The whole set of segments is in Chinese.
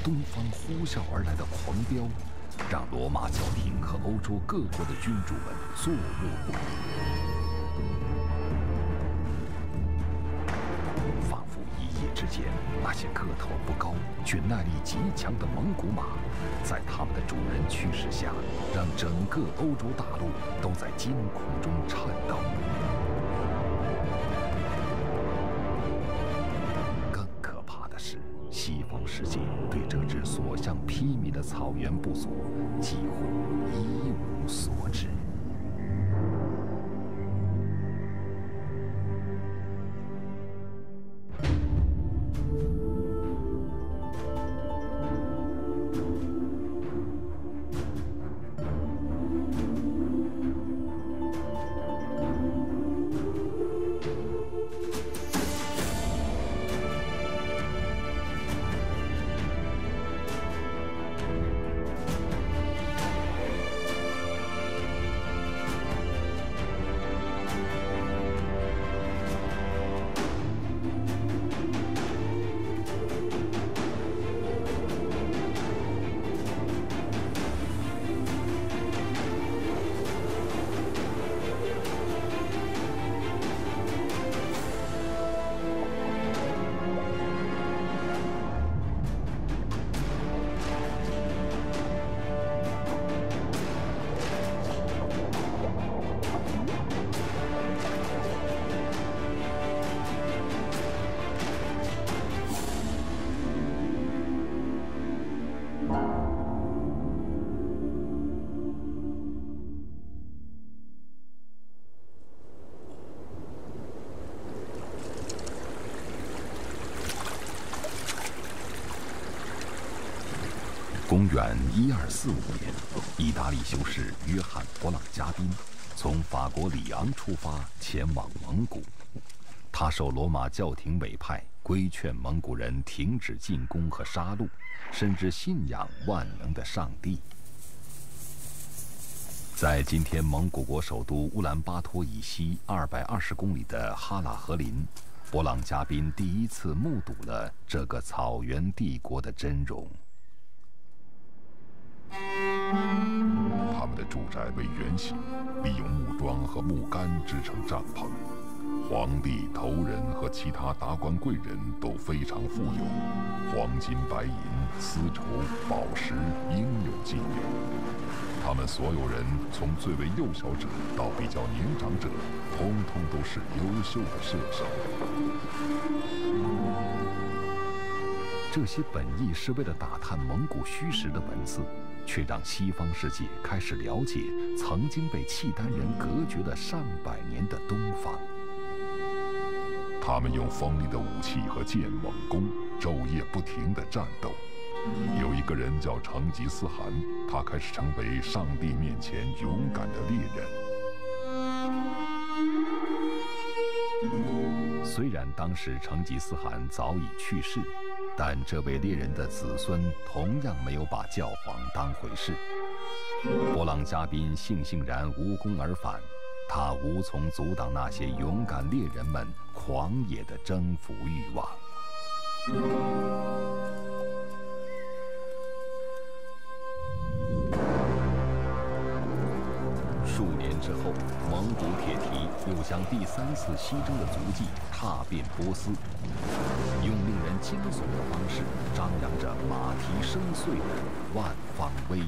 东方呼啸而来的狂飙，让罗马教廷和欧洲各国的君主们坐卧不已。仿佛一夜之间，那些个头不高却耐力极强的蒙古马，在他们的主人驱使下，让整个欧洲大陆都在惊恐中颤抖。更可怕的是，西方世界对这支所向披靡的草原部族几乎一无所知。公元1245年，意大利修士约翰·勃朗嘉宾从法国里昂出发，前往蒙古。他受罗马教廷委派，规劝蒙古人停止进攻和杀戮，甚至信仰万能的上帝。在今天蒙古国首都乌兰巴托以西220公里的哈拉河林，勃朗嘉宾第一次目睹了这个草原帝国的真容。他们的住宅为圆形，利用木桩和木杆制成帐篷。皇帝、头人和其他达官贵人都非常富有，黄金、白银、丝绸、宝石应有尽有。他们所有人，从最为幼小者到比较年长者，通通都是优秀的射手。这些本意是为了打探蒙古虚实的文字，却让西方世界开始了解曾经被契丹人隔绝了上百年的东方。他们用锋利的武器和剑猛攻，昼夜不停地战斗。有一个人叫成吉思汗，他开始成为上帝面前勇敢的猎人。虽然当时成吉思汗早已去世，但这位猎人的子孙同样没有把教皇当回事。勃朗嘉宾悻悻然无功而返，他无从阻挡那些勇敢猎人们狂野的征服欲望。数年之后，蒙古铁蹄又将第3次西征的足迹踏遍波斯，用令人惊悚的方式张扬着马蹄深邃的万方威仪。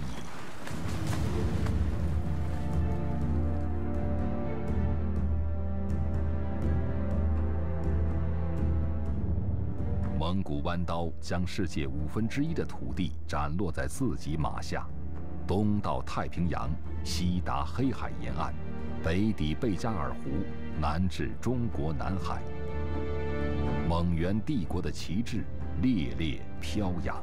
蒙古弯刀将世界1/5的土地斩落在自己马下，东到太平洋，西达黑海沿岸，北抵贝加尔湖，南至中国南海。蒙元帝国的旗帜猎猎飘扬。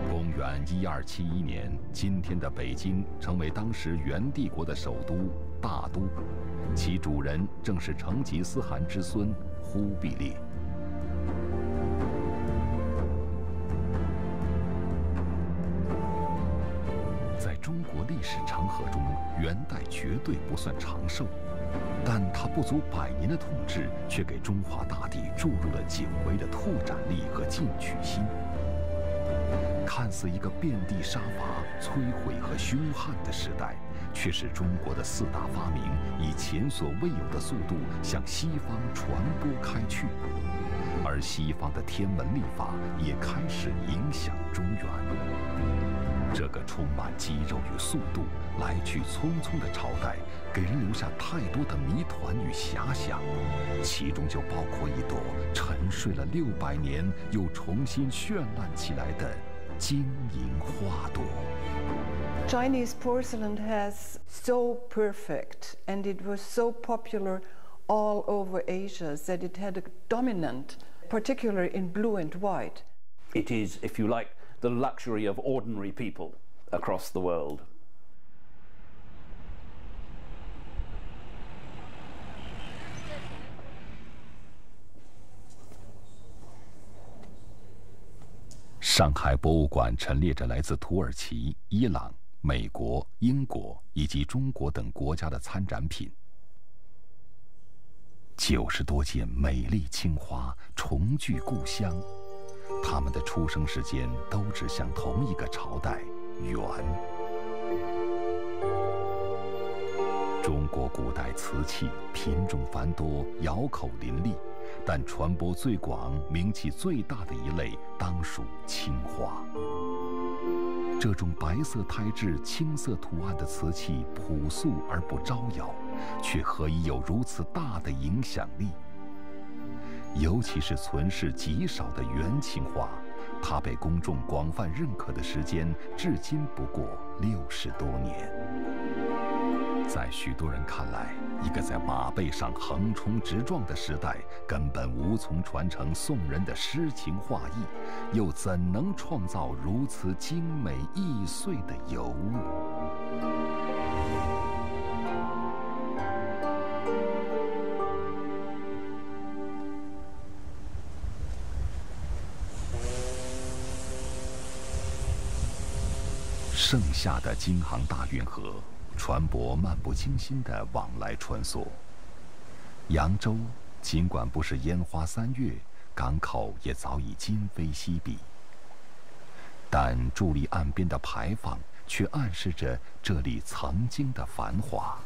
公元1271年，今天的北京成为当时元帝国的首都大都，其主人正是成吉思汗之孙忽必烈。在中国历史长河中，元代绝对不算长寿，但他不足100年的统治，却给中华大地注入了久违的拓展力和进取心。看似一个遍地杀伐、摧毁和凶悍的时代，却使中国的4大发明以前所未有的速度向西方传播开去，而西方的天文历法也开始影响中原。这个充满肌肉与速度、来去匆匆的朝代，给人留下太多的谜团与遐想，其中就包括一朵沉睡了600年又重新绚烂起来的晶莹花朵。 Chinese porcelain has so perfect and it was so popular all over Asia that it had a dominant, particularly in blue and white. It is, if you like, the luxury of ordinary people across the world. 上海博物馆陈列着来自土耳其、伊朗、美国、英国以及中国等国家的参展品。90多件美丽青花重聚故乡，它们的出生时间都指向同一个朝代——元。中国古代瓷器品种繁多，窑口林立。 但传播最广、名气最大的一类，当属青花。这种白色胎质、青色图案的瓷器，朴素而不招摇，却何以有如此大的影响力？尤其是存世极少的元青花，它被公众广泛认可的时间，至今不过60多年。 在许多人看来，一个在马背上横冲直撞的时代，根本无从传承宋人的诗情画意，又怎能创造如此精美易碎的尤物？盛夏的京杭大运河。 船舶漫不经心地往来穿梭。扬州尽管不是烟花3月，港口也早已今非昔比。但伫立岸边的牌坊却暗示着这里曾经的繁华。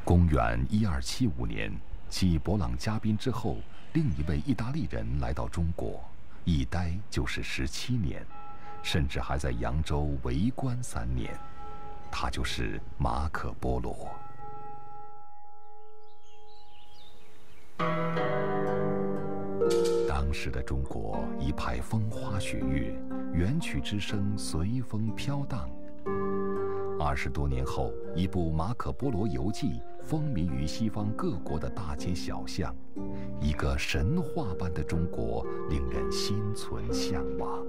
公元1275年，继勃朗嘉宾之后，另一位意大利人来到中国，一待就是17年。 甚至还在扬州为官3年，他就是马可·波罗。当时的中国一派风花雪月，元曲之声随风飘荡。20多年后，一部《马可·波罗游记》风靡于西方各国的大街小巷，一个神话般的中国，令人心存向往。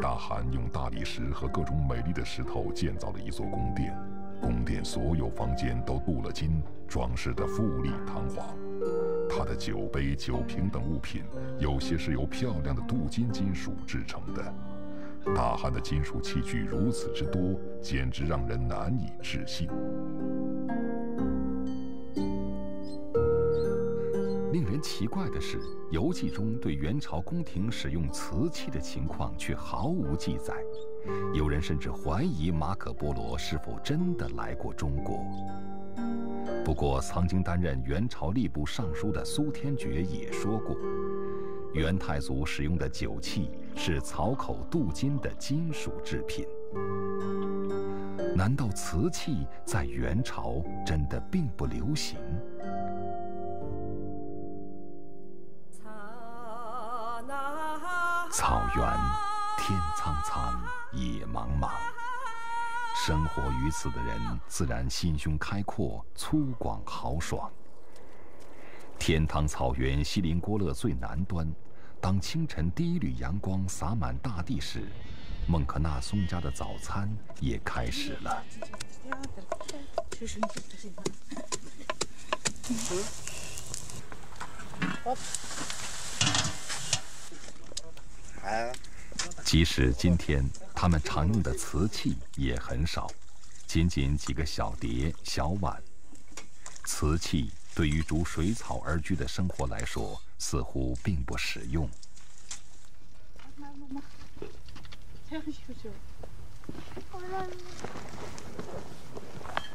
大汗用大理石和各种美丽的石头建造了一座宫殿，宫殿所有房间都镀了金，装饰得富丽堂皇。它的酒杯、酒瓶等物品，有些是由漂亮的镀金金属制成的。大汗的金属器具如此之多，简直让人难以置信。 令人奇怪的是，游记中对元朝宫廷使用瓷器的情况却毫无记载。有人甚至怀疑马可·波罗是否真的来过中国。不过，曾经担任元朝吏部尚书的苏天觉也说过，元太祖使用的酒器是槽口镀金的金属制品。难道瓷器在元朝真的并不流行？ 草原，天苍苍，野茫茫。生活于此的人，自然心胸开阔、粗犷豪爽。天堂草原锡林郭勒最南端，当清晨第一缕阳光洒满大地时，孟克纳松家的早餐也开始了。即使今天他们常用的瓷器也很少，仅仅几个小碟、小碗。瓷器对于逐水草而居的生活来说，似乎并不实用。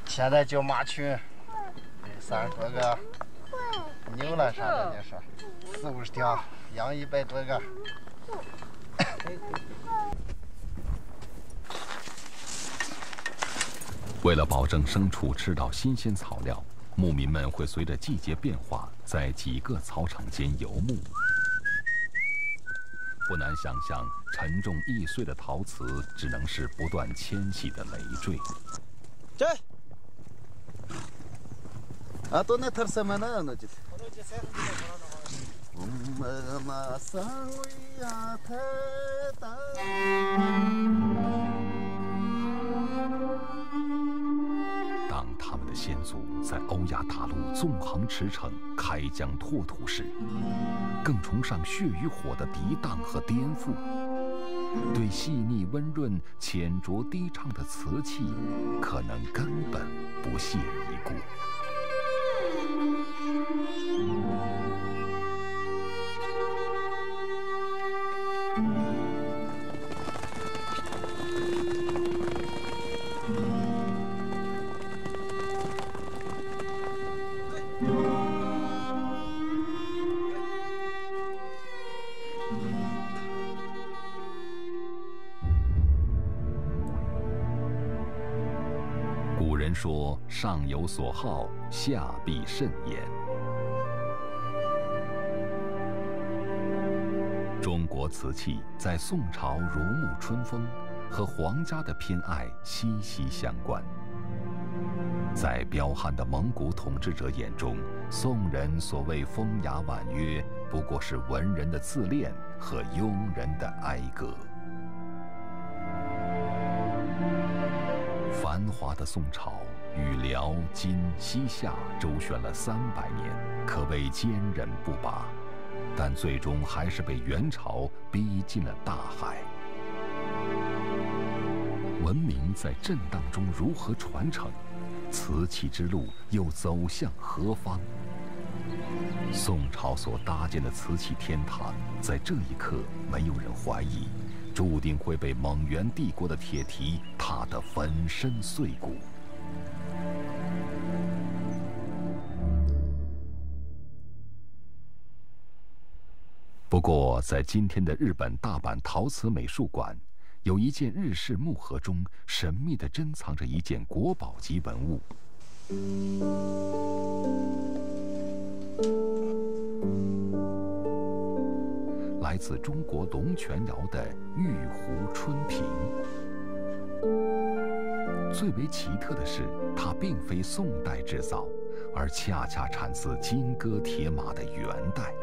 现在叫马群，30多个，牛了啥的就是，40、50条，养100多个。为了保证牲畜吃到新鲜草料，牧民们会随着季节变化，在几个草场间游牧。不难想象，沉重易碎的陶瓷只能是不断迁徙的累赘。这，啊，都那特什么呢？那就。当他们的先祖在欧亚大陆纵横驰骋、开疆拓土时，更崇尚血与火的涤荡和颠覆，对细腻温润、浅浊低唱的瓷器，可能根本不屑一顾。古人说：“上有所好，下必甚焉。”中国瓷器在宋朝如沐春风，和皇家的偏爱息息相关。在彪悍的蒙古统治者眼中，宋人所谓风雅婉约，不过是文人的自恋和庸人的哀歌。繁华的宋朝与辽、金、西夏周旋了300年，可谓坚韧不拔，但最终还是被元朝逼进了大海。文明在震荡中如何传承？瓷器之路又走向何方？宋朝所搭建的瓷器天堂，在这一刻，没有人怀疑，注定会被蒙元帝国的铁蹄踏得粉身碎骨。不过，在今天的日本大阪陶瓷美术馆，有一件日式木盒中神秘地珍藏着一件国宝级文物。来自中国龙泉窑的玉壶春瓶。最为奇特的是，它并非宋代制造，而恰恰产自金戈铁马的元代。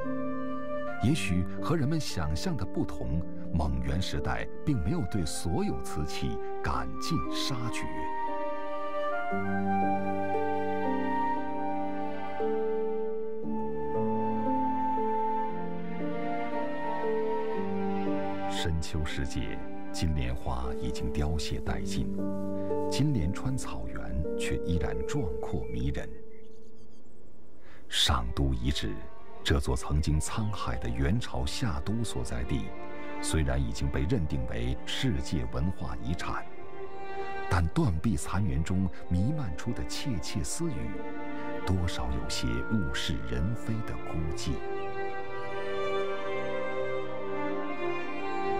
也许和人们想象的不同，蒙元时代并没有对所有瓷器赶尽杀绝。深秋时节，金莲花已经凋谢殆尽，金莲川草原却依然壮阔迷人。上都遗址，这座曾经沧海的元朝夏都所在地，虽然已经被认定为世界文化遗产，但断壁残垣中弥漫出的窃窃私语，多少有些物是人非的孤寂。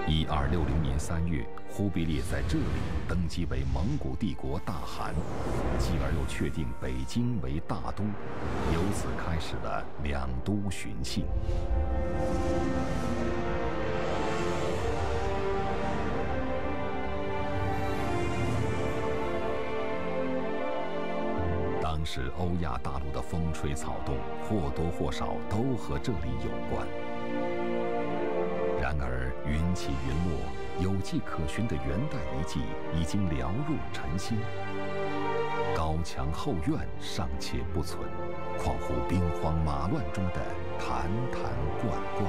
1260年3月，忽必烈在这里登基为蒙古帝国大汗，继而又确定北京为大都，由此开始了两都巡幸。当时欧亚大陆的风吹草动，或多或少都和这里有关。然而云起云落，有迹可循的元代遗迹已经了若尘心，高墙后院尚且不存，况乎兵荒马乱中的坛坛罐罐。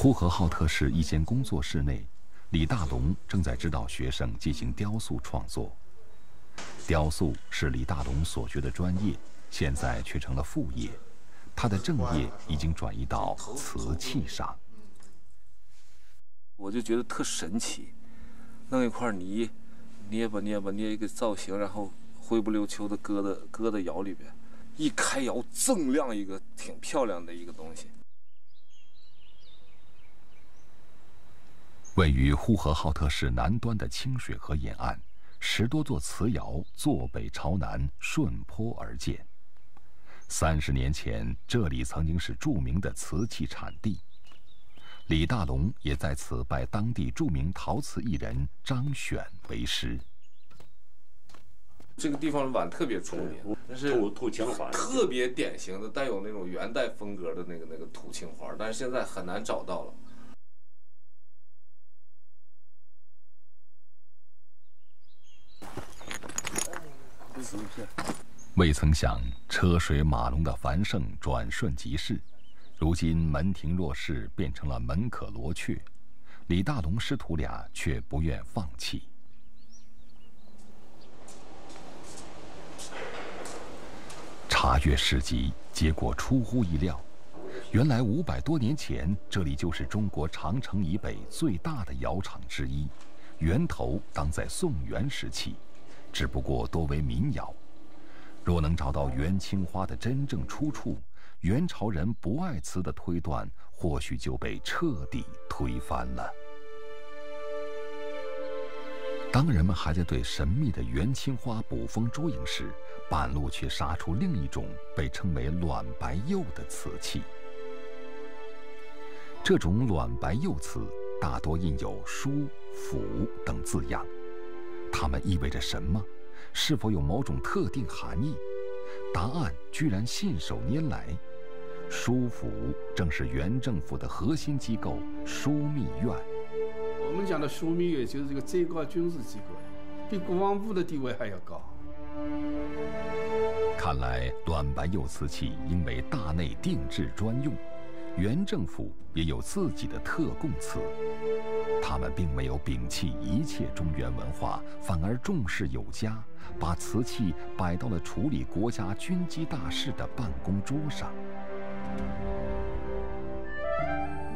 呼和浩特市一间工作室内，李大龙正在指导学生进行雕塑创作。雕塑是李大龙所学的专业，现在却成了副业。他的正业已经转移到瓷器上。我就觉得特神奇，弄一块泥，捏吧捏一个造型，然后灰不溜秋的搁在窑里边，一开窑锃亮一个挺漂亮的一个东西。位于呼和浩特市南端的清水河沿岸，10多座瓷窑坐北朝南，顺坡而建。30年前，这里曾经是著名的瓷器产地。李大龙也在此拜当地著名陶瓷艺人张选为师。这个地方的碗特别出名，但是土青花，特别典型的带有那种元代风格的那个土青花，但是现在很难找到了。未曾想，车水马龙的繁盛转瞬即逝，如今门庭若市，变成了门可罗雀。李大龙师徒俩却不愿放弃。查阅史籍，结果出乎意料，原来500多年前，这里就是中国长城以北最大的窑厂之一，源头当在宋元时期，只不过多为民窑。若能找到元青花的真正出处，元朝人不爱瓷的推断或许就被彻底推翻了。当人们还在对神秘的元青花捕风捉影时，半路却杀出另一种被称为卵白釉的瓷器。这种卵白釉瓷大多印有书、府等字样，它们意味着什么？是否有某种特定含义？答案居然信手拈来。书府正是原政府的核心机构枢密院。我们讲的枢密院就是这个最高军事机构，比国防部的地位还要高。看来卵白釉瓷器应为大内定制专用，原政府也有自己的特供瓷。他们并没有摒弃一切中原文化，反而重视有加，把瓷器摆到了处理国家军机大事的办公桌上。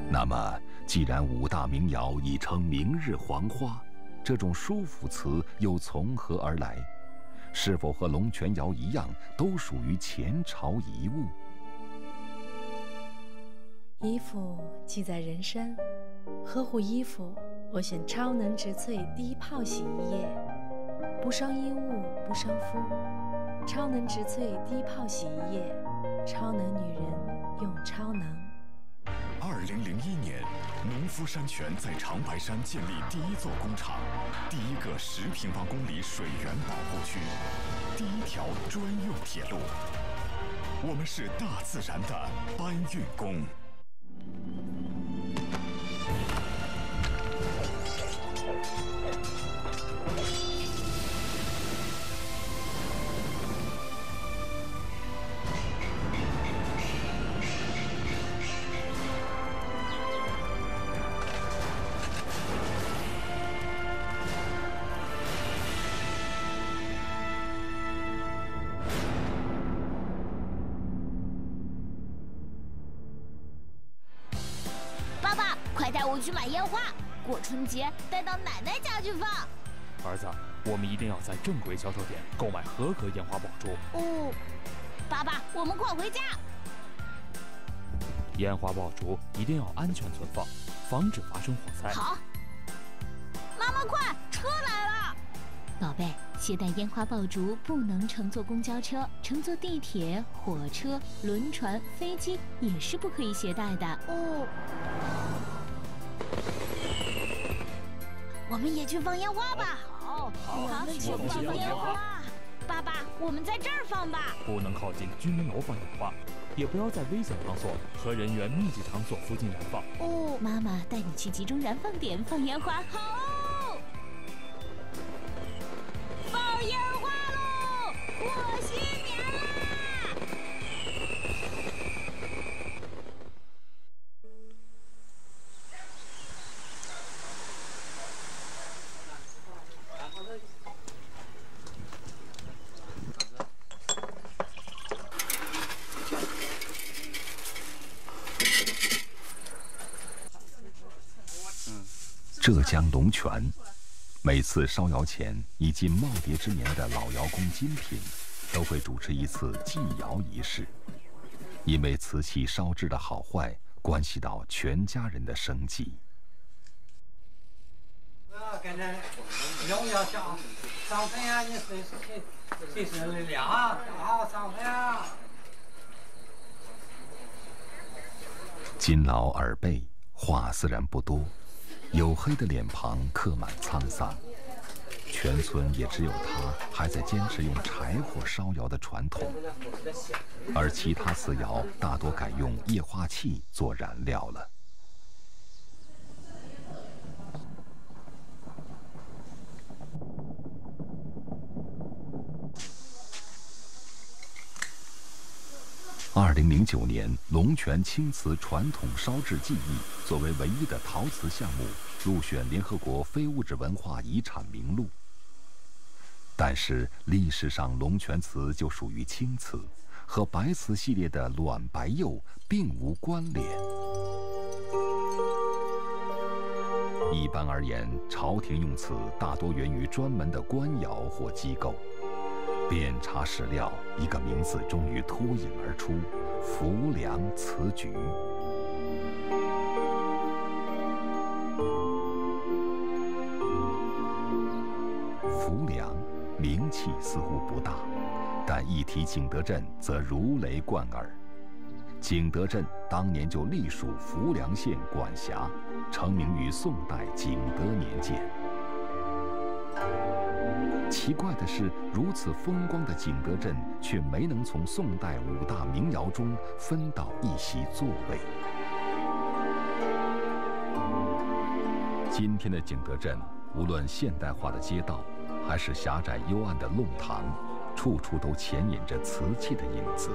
那么，既然5大名窑已成明日黄花，这种书府瓷又从何而来？是否和龙泉窑一样，都属于前朝遗物？衣服记载人生，呵护衣服，我选超能植萃低泡洗衣液，不伤衣物，不伤肤。超能植萃低泡洗衣液，超能女人用超能。2001年，农夫山泉在长白山建立第1座工厂，第1个10平方公里水源保护区，第1条专用铁路。我们是大自然的搬运工。爸爸，快带我去买烟花，过春节带到奶奶家去放。儿子，我们一定要在正规销售点购买合格烟花爆竹。哦，爸爸，我们快回家。烟花爆竹一定要安全存放，防止发生火灾。好，妈妈快，车来了。宝贝，携带烟花爆竹不能乘坐公交车，乘坐地铁、火车、轮船、飞机也是不可以携带的。哦。我们也去放烟花吧。好，我们去放烟花。爸爸，我们在这儿放吧。不能靠近居民楼放烟花，也不要在危险场所和人员密集场所附近燃放。哦，妈妈带你去集中燃放点放烟花。好，放烟花喽！过新年啦！浙江龙泉，每次烧窑前已近耄耋之年的老窑工金平，都会主持一次祭窑仪式，因为瓷器烧制的好坏，关系到全家人的生计。跟着用要上身呀，你随时量好上身呀。金老耳背，话虽然不多，黝黑的脸庞刻满沧桑。全村也只有他还在坚持用柴火烧窑的传统，而其他瓷窑大多改用液化气做燃料了。2009年，龙泉青瓷传统烧制技艺作为唯一的陶瓷项目，入选联合国非物质文化遗产名录。但是历史上龙泉瓷就属于青瓷，和白瓷系列的卵白釉并无关联。一般而言，朝廷用瓷大多源于专门的官窑或机构。遍查史料，一个名字终于脱颖而出：浮梁瓷局。浮梁名气似乎不大，但一提景德镇，则如雷贯耳。景德镇当年就隶属浮梁县管辖，成名于宋代景德年间。奇怪的是，如此风光的景德镇，却没能从宋代5大名窑中分到一席座位。今天的景德镇，无论现代化的街道，还是狭窄幽暗的弄堂，处处都潜隐着瓷器的影子，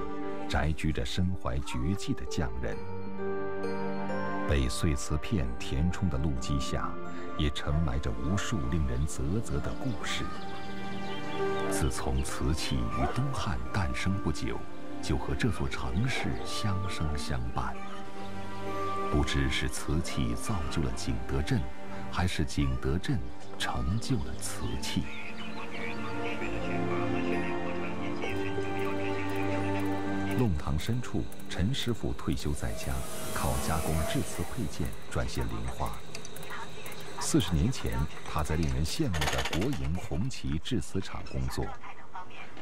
宅居着身怀绝技的匠人。被碎瓷片填充的路基下，也沉埋着无数令人啧啧的故事。自从瓷器于东汉诞生不久，就和这座城市相生相伴。不知是瓷器造就了景德镇，还是景德镇成就了瓷器。弄堂深处，陈师傅退休在家，靠加工制瓷配件赚些零花。40年前，他在令人羡慕的国营红旗制瓷厂工作，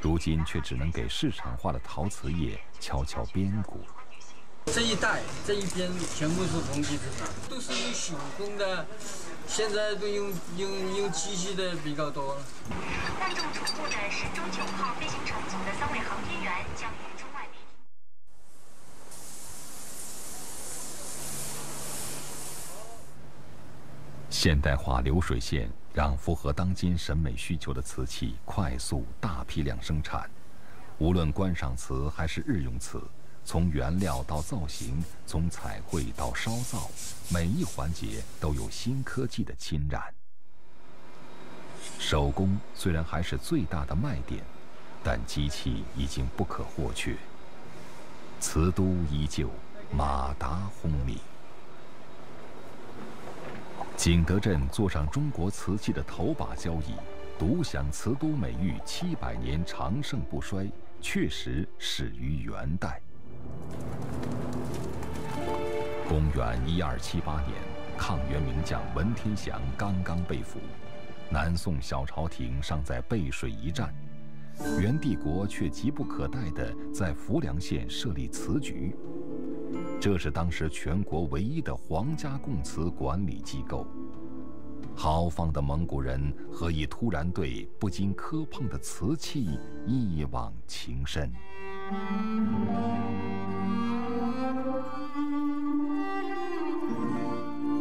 如今却只能给市场化的陶瓷业敲敲边鼓。这一带这一边全部是红旗制厂，都是用手工的，现在都用机器的比较多了。弹重徒步的是中9号飞行乘组的3位航天员将与中外媒体。现代化流水线让符合当今审美需求的瓷器快速大批量生产，无论观赏瓷还是日用瓷，从原料到造型，从彩绘到烧造，每一环节都有新科技的侵染。手工虽然还是最大的卖点，但机器已经不可或缺。瓷都依旧，马达轰鸣。景德镇坐上中国瓷器的头把交椅，独享瓷都美誉700年长盛不衰，确实始于元代。公元1278年，抗元名将文天祥刚刚被俘，南宋小朝廷尚在背水一战，元帝国却急不可待地在浮梁县设立瓷局。这是当时全国唯一的皇家供瓷管理机构。豪放的蒙古人何以突然对不经磕碰的瓷器一往情深？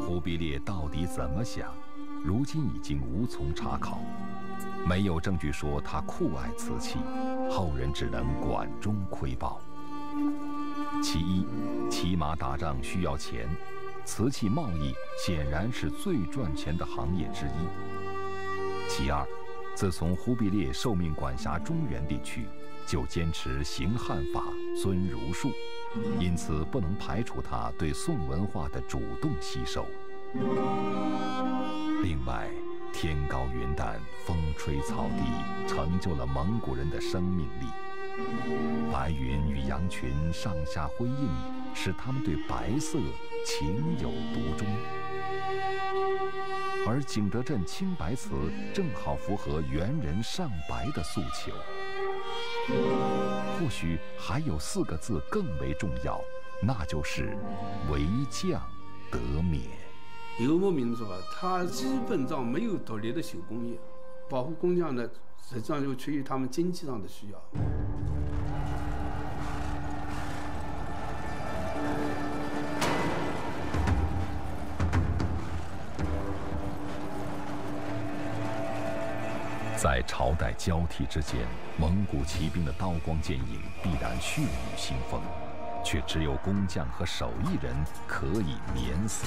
忽必烈到底怎么想？如今已经无从查考，没有证据说他酷爱瓷器，后人只能管中窥豹。其一，骑马打仗需要钱，瓷器贸易显然是最赚钱的行业之一。其二，自从忽必烈受命管辖中原地区，就坚持行汉法、尊儒术，因此不能排除他对宋文化的主动吸收。另外，天高云淡，风吹草低，成就了蒙古人的生命力。白云与羊群上下辉映，使他们对白色情有独钟。而景德镇青白瓷正好符合元人上白的诉求。或许还有4个字更为重要，那就是为将得免。游牧民族啊，它基本上没有独立的手工业，保护工匠呢，实际上就出于他们经济上的需要。在朝代交替之间，蒙古骑兵的刀光剑影必然血雨腥风，却只有工匠和手艺人可以免死。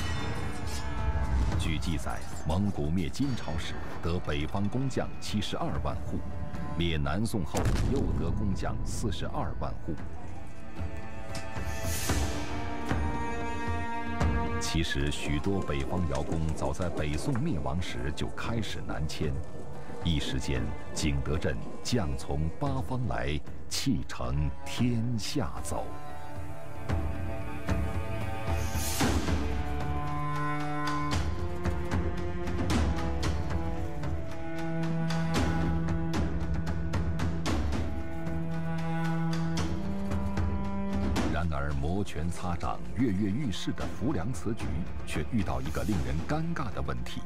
据记载，蒙古灭金朝时得北方工匠72万户，灭南宋后又得工匠42万户。其实，许多北方窑工早在北宋灭亡时就开始南迁。一时间，景德镇将从8方来，气承天下走。然而，摩拳擦掌、跃跃欲试的浮梁瓷局，却遇到一个令人尴尬的问题。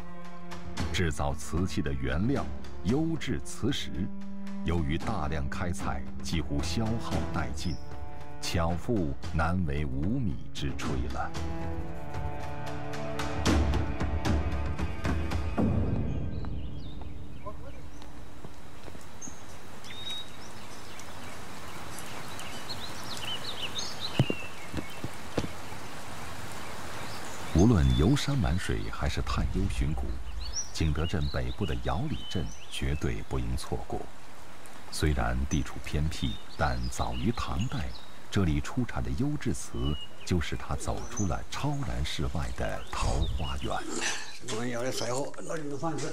制造瓷器的原料优质瓷石，由于大量开采，几乎消耗殆尽，巧妇难为无米之炊了。无论游山玩水还是探幽寻古，景德镇北部的姚里镇绝对不应错过。虽然地处偏僻，但早于唐代，这里出产的优质瓷就使它走出了超然世外的桃花源。我们要的柴火，拿你们饭吃。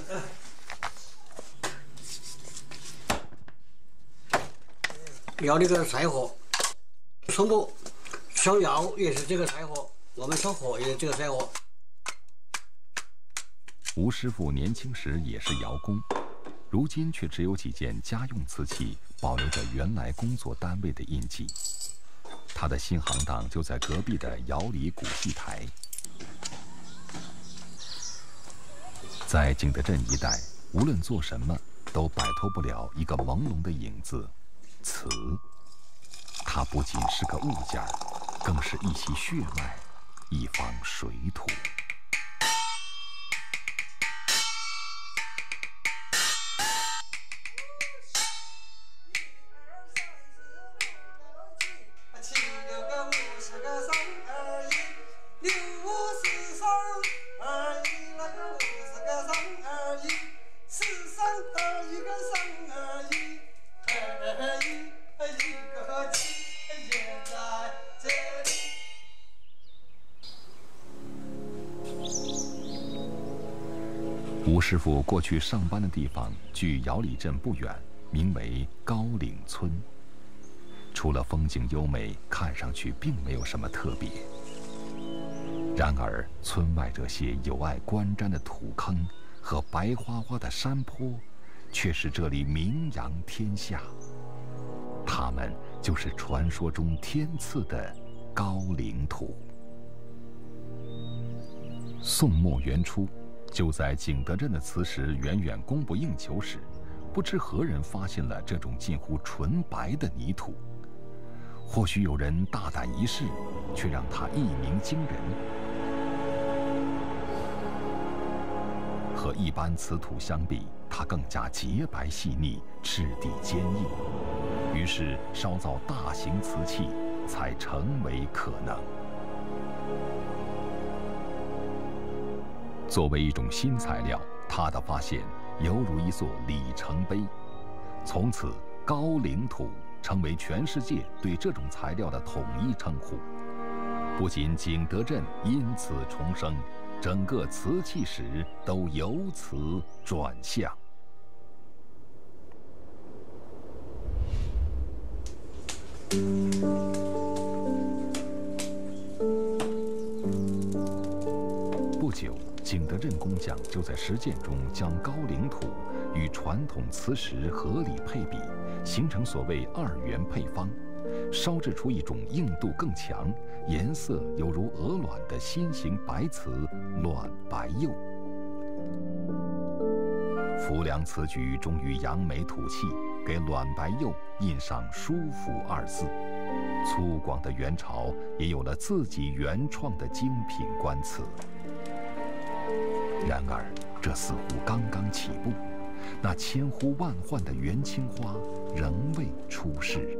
要这个柴火，从不烧窑也是这个柴火，我们烧火也是这个柴火。吴师傅年轻时也是窑工，如今却只有几件家用瓷器保留着原来工作单位的印记。他的新行当就在隔壁的窑里古戏台。在景德镇一带，无论做什么，都摆脱不了一个朦胧的影子——瓷。它不仅是个物件，更是一袭血脉，一方水土。吴师傅过去上班的地方距姚里镇不远，名为高岭村。除了风景优美，看上去并没有什么特别。然而，村外这些有碍观瞻的土坑和白花花的山坡，却是这里名扬天下。它们就是传说中天赐的高岭土。宋末元初，就在景德镇的瓷石远远供不应求时，不知何人发现了这种近乎纯白的泥土。或许有人大胆一试，却让它一鸣惊人。和一般瓷土相比，它更加洁白细腻，质地坚硬。于是，烧造大型瓷器才成为可能。作为一种新材料，它的发现犹如一座里程碑。从此，高岭土成为全世界对这种材料的统一称呼。不仅景德镇因此重生，整个瓷器史都由此转向。不久，景德镇工匠就在实践中将高岭土与传统瓷石合理配比，形成所谓二元配方，烧制出一种硬度更强、颜色犹如鹅卵的新型白瓷卵白釉。浮梁瓷局终于扬眉吐气，给卵白釉印上“舒服”二字。粗犷的元朝也有了自己原创的精品官瓷。然而，这似乎刚刚起步，那千呼万唤的元青花仍未出世。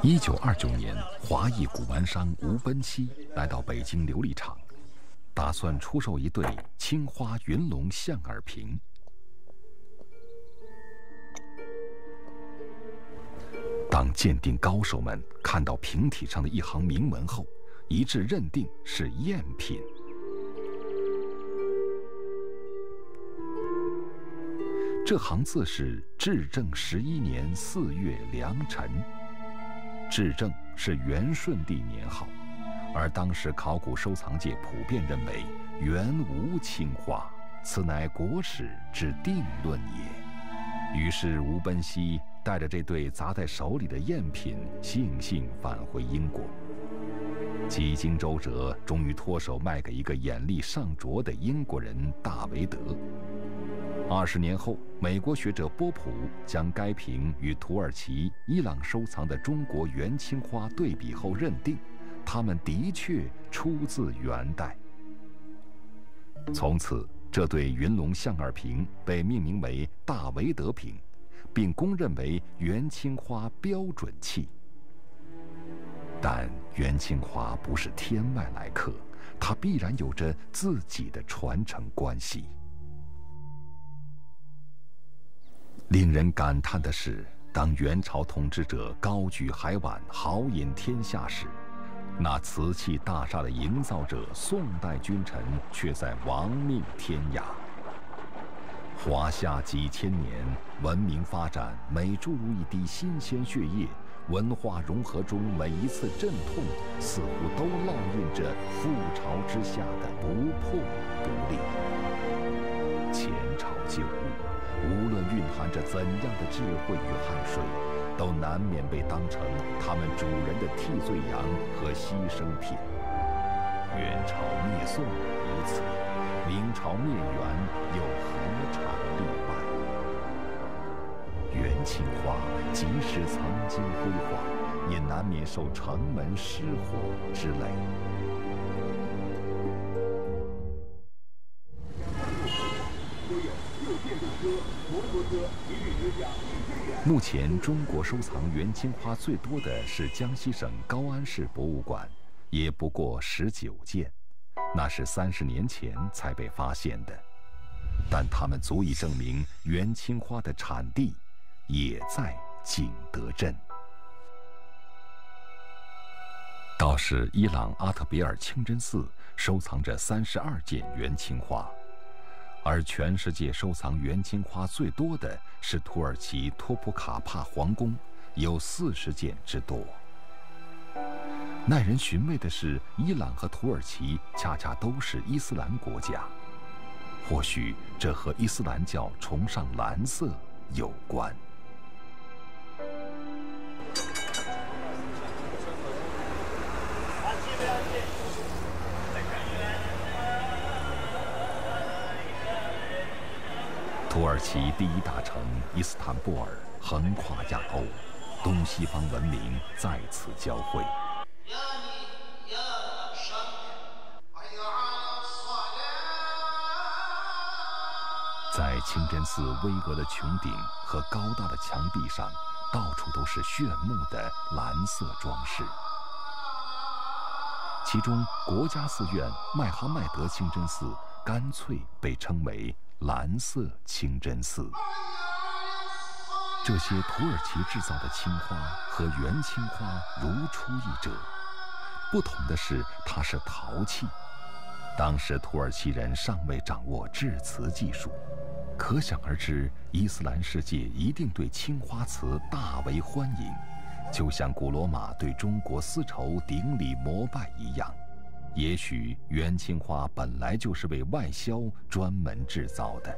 1929年，华裔古玩商吴奔熙来到北京琉璃厂，打算出售一对青花云龙象耳瓶。当鉴定高手们看到瓶体上的一行铭文后，一致认定是赝品。这行字是至正11年4月良辰。至正是元顺帝年号，而当时考古收藏界普遍认为元无青花，此乃国史之定论也。于是吴奔熙带着这对砸在手里的赝品，悻悻返回英国。几经周折，终于脱手卖给一个眼力尚拙的英国人大维德。20年后，美国学者波普将该瓶与土耳其、伊朗收藏的中国元青花对比后认定，它们的确出自元代。从此，这对云龙象耳瓶被命名为大维德瓶，并公认为元青花标准器。但元青花不是天外来客，它必然有着自己的传承关系。令人感叹的是，当元朝统治者高举海碗、豪饮天下时，那瓷器大厦的营造者宋代君臣却在亡命天涯。华夏几千年，文明发展每注入一滴新鲜血液，文化融合中每一次阵痛，似乎都烙印着覆巢之下的不破不立。前朝旧物，无论蕴含着怎样的智慧与汗水，都难免被当成他们主人的替罪羊和牺牲品。元朝灭宋如此，明朝灭元又何尝例外？元青花即使曾经辉煌，也难免受城门失火之累。目前，中国收藏元青花最多的是江西省高安市博物馆，也不过19件，那是30年前才被发现的。但它们足以证明元青花的产地也在景德镇。倒是伊朗阿特别尔清真寺收藏着32件元青花。而全世界收藏元青花最多的是土耳其托普卡帕皇宫，有40件之多。耐人寻味的是，伊朗和土耳其恰恰都是伊斯兰国家，或许这和伊斯兰教崇尚蓝色有关。土耳其第一大城伊斯坦布尔横跨亚欧，东西方文明在此交汇。在清真寺巍峨的穹顶和高大的墙壁上，到处都是炫目的蓝色装饰。其中，国家寺院麦哈迈德清真寺干脆被称为蓝色清真寺。这些土耳其制造的青花和原青花如出一辙，不同的是它是陶器。当时土耳其人尚未掌握制瓷技术，可想而知，伊斯兰世界一定对青花瓷大为欢迎，就像古罗马对中国丝绸顶礼膜拜一样。也许原青花本来就是为外销专门制造的。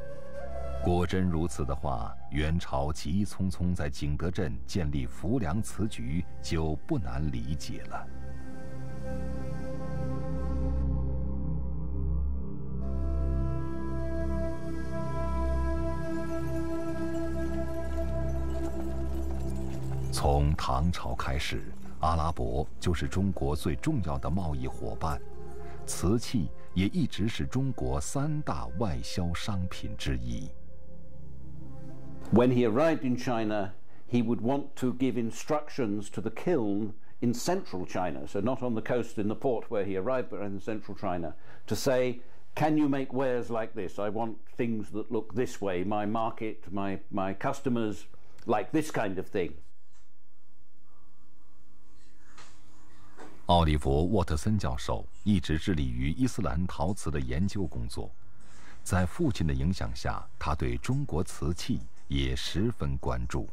果真如此的话，元朝急匆匆在景德镇建立浮梁瓷局就不难理解了。从唐朝开始，阿拉伯就是中国最重要的贸易伙伴，瓷器也一直是中国3大外销商品之一。When he arrived in China, he would want to give instructions to the kiln in central China, so not on the coast in the port where he arrived, but in central China, to say, can you make wares like this? I want things that look this way. My market, my customers like this kind of thing. 奥利弗·沃特森教授一直致力于伊斯兰陶瓷的研究工作，在父亲的影响下，他对中国瓷器也十分关注。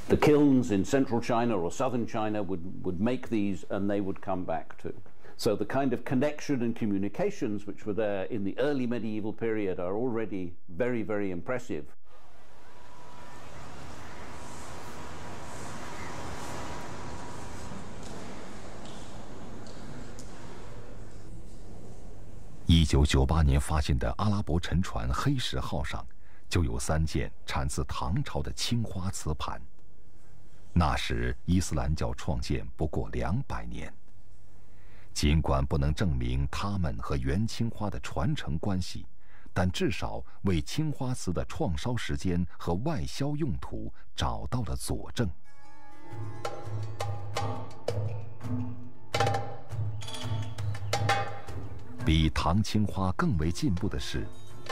The kilns in central China or southern China would make these and they would come back too. So the kind of connection and communications which were there in the early medieval period are already very, very impressive. 1998年发现的阿拉伯沉船黑石号上，就有3件产自唐朝的青花瓷盘。那时伊斯兰教创建不过200年，尽管不能证明它们和原青花的传承关系，但至少为青花瓷的创烧时间和外销用途找到了佐证。比唐青花更为进步的是，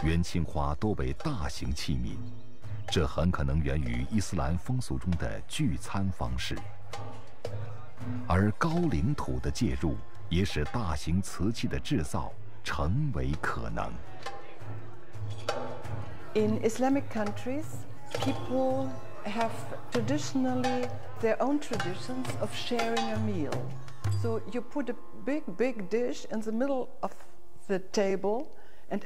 原青花多为大型器皿，这很可能源于伊斯兰风俗中的聚餐方式。而高岭土的介入，也使大型瓷器的制造成为可能。In Islamic countries, people have traditionally their own traditions of sharing a meal. So you put a big dish in the middle of the table, and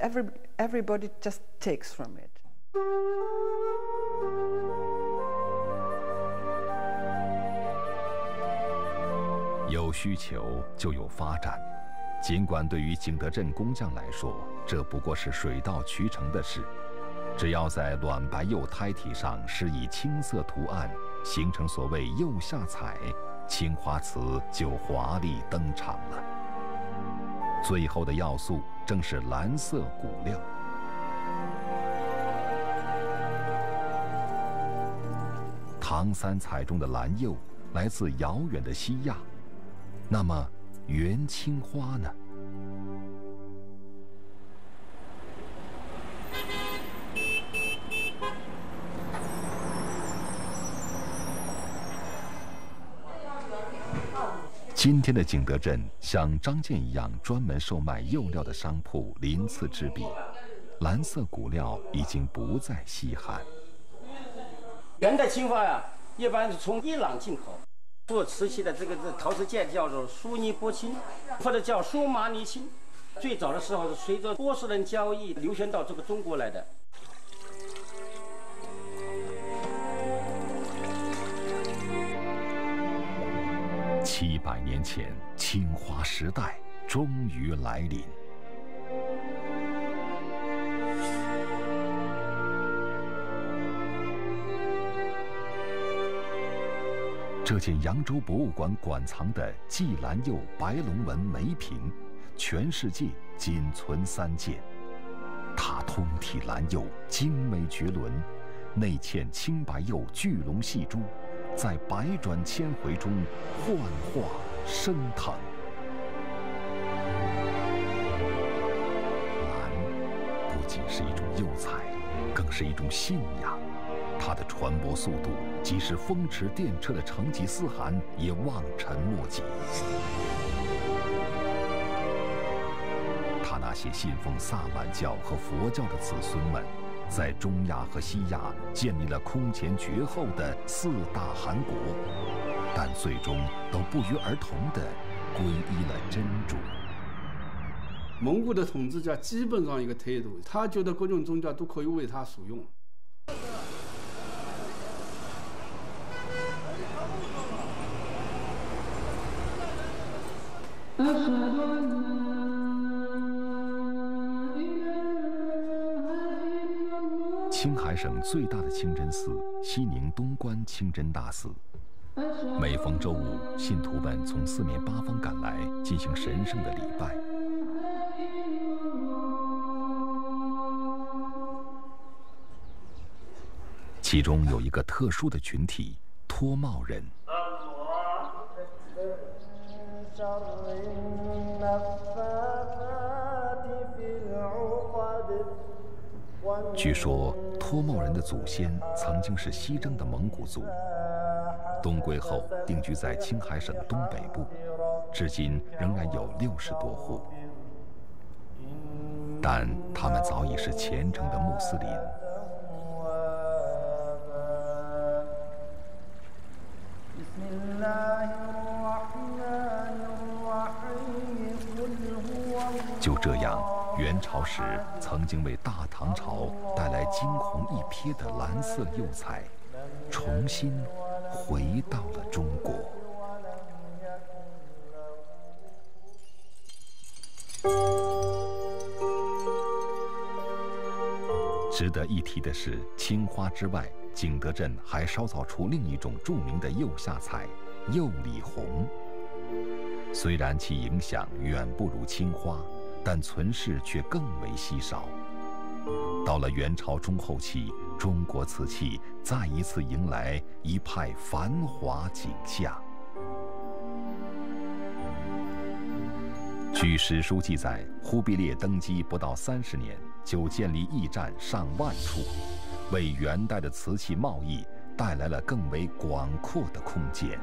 everybody just takes from it. 有需求就有发展，尽管对于景德镇工匠来说，这不过是水到渠成的事。只要在卵白釉胎体上施以青色图案，形成所谓釉下彩，青花瓷就华丽登场了。最后的要素正是蓝色骨料。唐三彩中的蓝釉来自遥远的西亚，那么原青花呢？今天的景德镇像张建一样专门售卖釉料的商铺鳞次栉比，蓝色骨料已经不再稀罕。原的青花呀，一般是从伊朗进口，做瓷器的这个陶瓷界叫做苏尼波青，或者叫苏麻尼青。最早的时候是随着波斯人交易流传到这个中国来的。700年前，青花时代终于来临。这件扬州博物馆馆藏的季蓝釉白龙纹梅瓶，全世界仅存3件。它通体蓝釉，精美绝伦，内嵌青白釉巨龙细珠，在百转千回中幻化升腾。蓝不仅仅是一种釉彩，更是一种信仰。它的传播速度，即使风驰电掣的成吉思汗也望尘莫及。他那些信奉萨满教和佛教的子孙们，在中亚和西亚建立了空前绝后的4大汗国，但最终都不约而同地皈依了真主。蒙古的统治者基本上一个态度，他觉得各种宗教都可以为他所用。青海省最大的清真寺西宁东关清真大寺，每逢周五，信徒们从4面8方赶来进行神圣的礼拜。其中有一个特殊的群体——脱帽人。据说，脱帽人的祖先曾经是西征的蒙古族，东归后定居在青海省东北部，至今仍然有60多户。但他们早已是虔诚的穆斯林。就这样，元朝时曾经为大唐朝带来惊鸿一瞥的蓝色釉彩，重新回到了中国。值得一提的是，青花之外，景德镇还烧造出另一种著名的釉下彩——釉里红。虽然其影响远不如青花，但存世却更为稀少。到了元朝中后期，中国瓷器再一次迎来一派繁华景象。据史书记载，忽必烈登基不到30年，就建立驿站上万处，为元代的瓷器贸易带来了更为广阔的空间。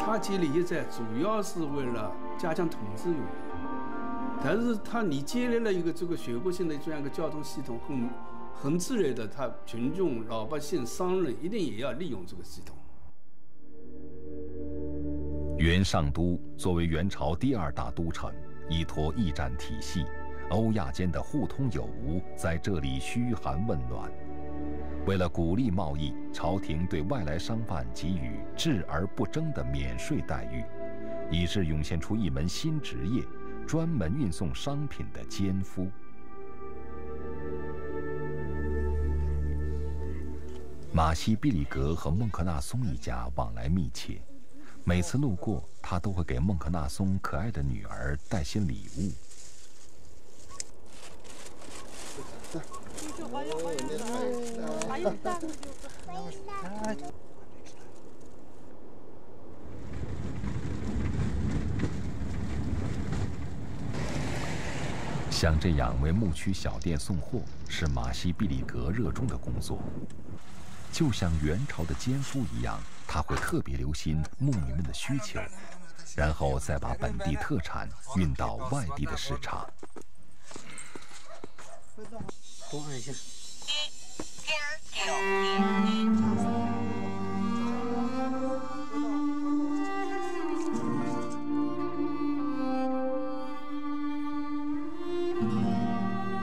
他建立驿站主要是为了加强统治用的，但是你建立了一个这个全国性的这样一个交通系统，很自然的，他群众、老百姓、商人一定也要利用这个系统。元上都作为元朝第2大都城，依托驿站体系，欧亚间的互通有无在这里嘘寒问暖。为了鼓励贸易，朝廷对外来商贩给予质而不争的免税待遇，以致涌现出一门新职业——专门运送商品的奸夫。马西毕里格和孟克纳松一家往来密切，每次路过，他都会给孟克纳松可爱的女儿带些礼物。像这样为牧区小店送货，是马西毕里格热衷的工作。就像元朝的奸夫一样，他会特别留心牧民们的需求，然后再把本地特产运到外地的市场。多按一下。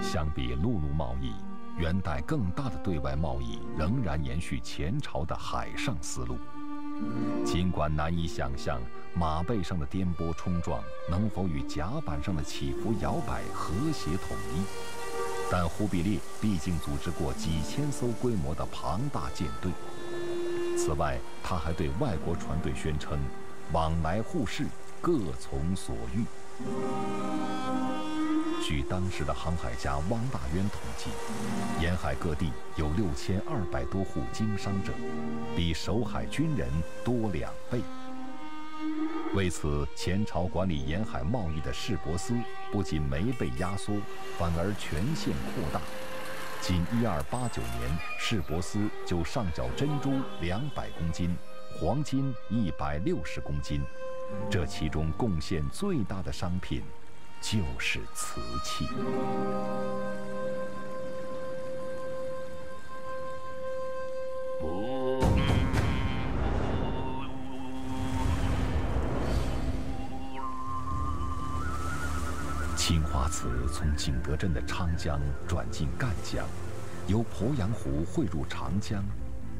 相比陆路贸易，元代更大的对外贸易仍然延续前朝的海上丝路。尽管难以想象马背上的颠簸冲撞能否与甲板上的起伏摇摆和谐统一，但忽必烈毕竟组织过几千艘规模的庞大舰队。此外，他还对外国船队宣称，往来互市，各从所欲。据当时的航海家汪大渊统计，沿海各地有6200多户经商者，比守海军人多2倍。为此，前朝管理沿海贸易的市舶司不仅没被压缩，反而全线扩大。仅1289年，市舶司就上缴珍珠200公斤，黄金160公斤。这其中贡献最大的商品就是瓷器。青花瓷从景德镇的昌江转进赣江，由鄱阳湖汇入长江，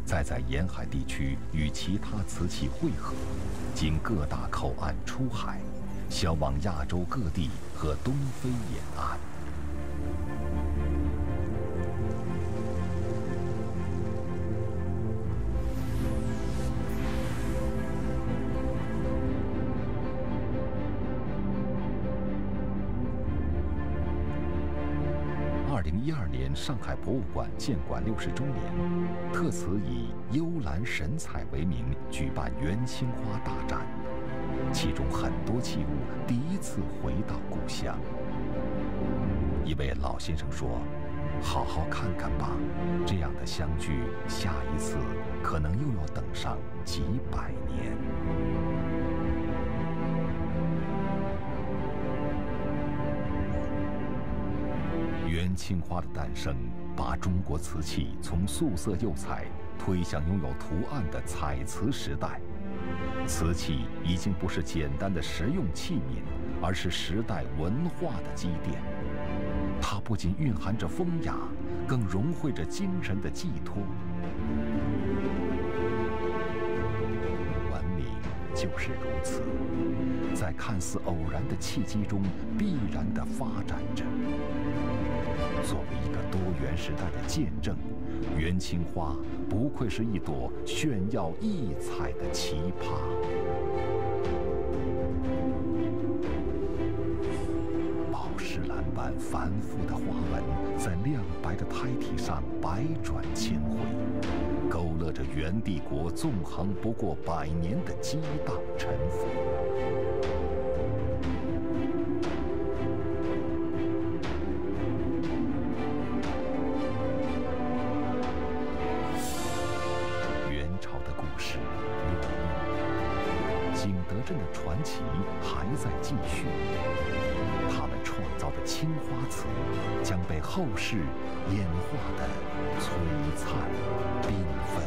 再在沿海地区与其他瓷器汇合，经各大口岸出海，销往亚洲各地和东非沿岸。2012年，上海博物馆建馆60周年，特此以“幽兰神采”为名举办元青花大展，其中很多器物第一次回到故乡。一位老先生说：“好好看看吧，这样的相聚，下一次可能又要等上几百年。”元青花的诞生，把中国瓷器从素色釉彩推向拥有图案的彩瓷时代。瓷器已经不是简单的实用器皿，而是时代文化的积淀。它不仅蕴含着风雅，更融汇着精神的寄托。文明就是如此，在看似偶然的契机中，必然地发展着。作为一个多元时代的见证，元青花不愧是一朵炫耀异彩的奇葩。宝石蓝般繁复的花纹在亮白的胎体上百转千回，勾勒着元帝国纵横不过100年的激荡沉浮。镇的传奇还在继续，他们创造的青花瓷将被后世演化的璀璨缤纷。